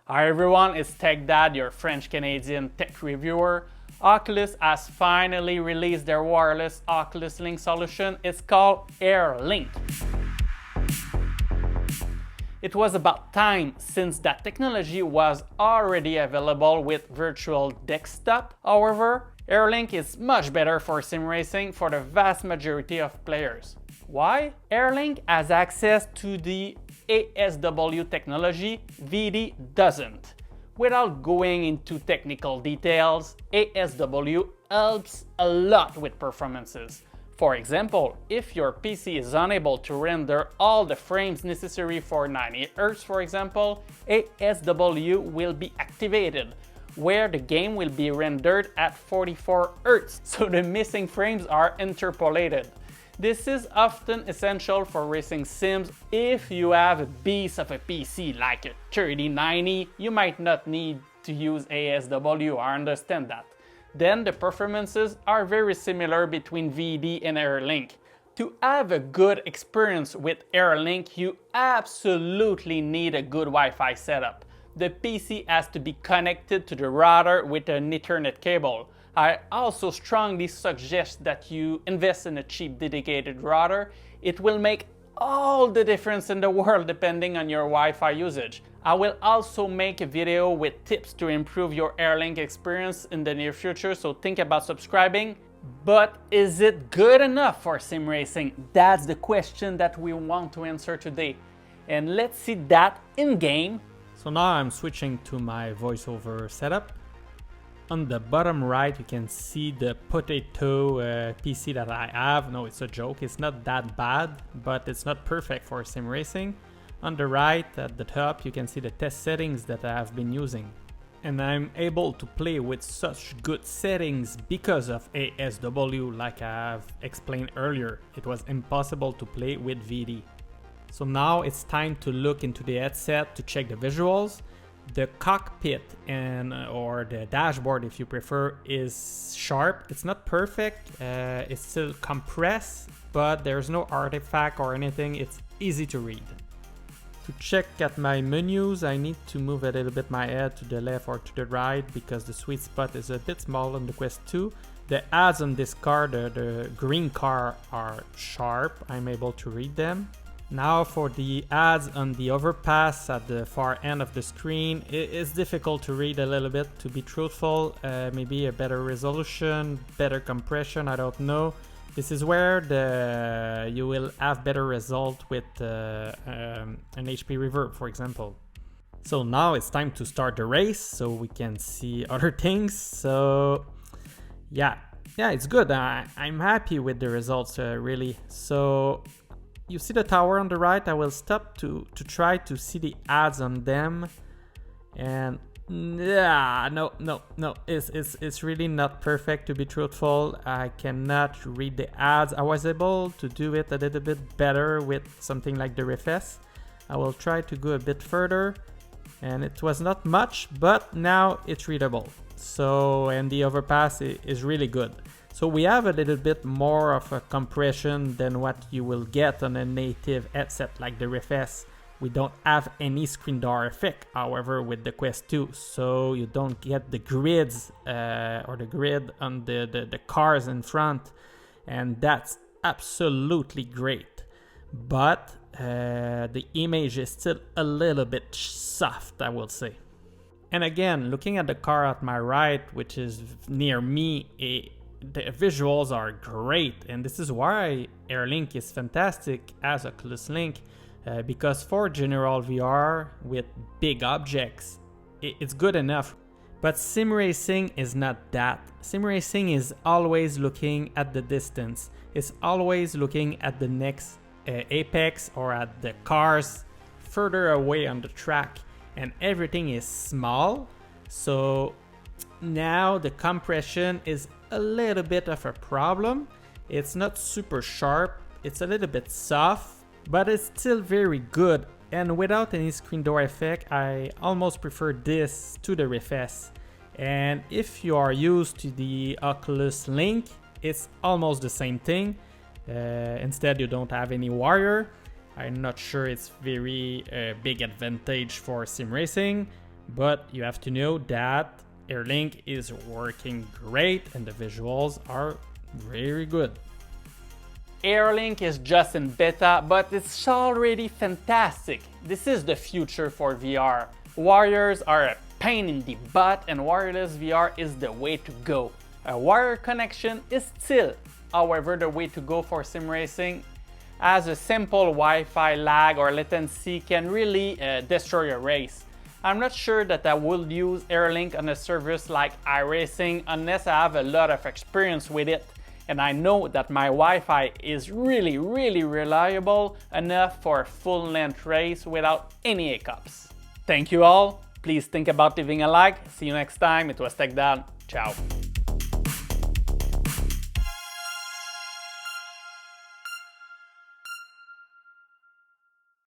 Hi everyone, it's Tech Dad, your French-Canadian tech reviewer. Oculus has finally released their wireless Oculus Link solution. It's called AIR LINK. It was about time since that technology was already available with virtual desktop. However, AIR LINK is much better for sim racing for the vast majority of players. Why? AIR LINK has access to the ASW technology, VD doesn't. Without going into technical details, ASW helps a lot with performances. For example, if your PC is unable to render all the frames necessary for 90 Hz, for example, ASW will be activated, where the game will be rendered at 44 Hz, so the missing frames are interpolated. This is often essential for racing sims. If you have a beast of a PC like a 3090, you might not need to use ASW, I understand that. Then the performances are very similar between VD and AIR LINK. To have a good experience with AIR LINK, you absolutely need a good Wi-Fi setup. The PC has to be connected to the router with an Ethernet cable. I also strongly suggest that you invest in a cheap dedicated router. It will make all the difference in the world depending on your Wi-Fi usage. I will also make a video with tips to improve your AIR LINK experience in the near future, so think about subscribing. But is it good enough for sim racing? That's the question that we want to answer today. And let's see that in game. So now I'm switching to my voiceover setup. On the bottom right, you can see the potato PC that I have. No, it's a joke. It's not that bad, but it's not perfect for sim racing. On the right, at the top, you can see the test settings that I have been using. And I'm able to play with such good settings because of ASW, like I have explained earlier. It was impossible to play with VD. So now it's time to look into the headset to check the visuals. The cockpit or the dashboard, if you prefer, is sharp. It's not perfect, it's still compressed, but there's no artifact or anything. It's easy to read. To check at my menus, I need to move a little bit my head to the left or to the right because the sweet spot is a bit small on the Quest 2. The ads on this car, the green car, are sharp. I'm able to read them. Now for the ads on the overpass at the far end of the screen, it is difficult to read a little bit, to be truthful. Maybe a better resolution, better compression, I don't know. This is where you will have better result with an HP reverb, for example. So now it's time to start the race so we can see other things. So yeah, it's good. I'm happy with the results, really. So you see the tower on the right. I will stop to try to see the ads on them, and yeah, no, it's really not perfect, to be truthful. I cannot read the ads. I was able to do it a little bit better with something like the RefS. I will try to go a bit further, and it was not much, but now it's readable. So, and the overpass is really good. So we have a little bit more of a compression than what you will get on a native headset like the RefS. We don't have any screen door effect, however, with the Quest 2, so you don't get the grids or the grid on the cars in front, and that's absolutely great. But the image is still a little bit soft, I will say. And again, looking at the car at my right, which is near me, the visuals are great, and this is why AIR LINK is fantastic as Oculus Link, because for general VR with big objects, it's good enough. But sim racing is not that. Sim racing is always looking at the distance. It's always looking at the next apex or at the cars further away on the track, and everything is small. So now the compression is a little bit of a problem. It's not super sharp, it's a little bit soft, but it's still very good. And without any screen door effect, I almost prefer this to the RefS. And if you are used to the Oculus Link, it's almost the same thing. Instead, you don't have any wire. I'm not sure it's very big advantage for sim racing, But you have to know that AirLink is working great and the visuals are very good. AirLink is just in beta, but it's already fantastic. This is the future for VR. Wires are a pain in the butt and wireless VR is the way to go. A wire connection is still, however, the way to go for sim racing, as a simple Wi-Fi lag or latency can really destroy a race. I'm not sure that I will use AirLink on a service like Iracing unless I have a lot of experience with it, and I know that my Wi-Fi is really reliable enough for a full-length race without any hiccups. Thank you all. Please think about leaving a like. See you next time. It was TechDad. Ciao.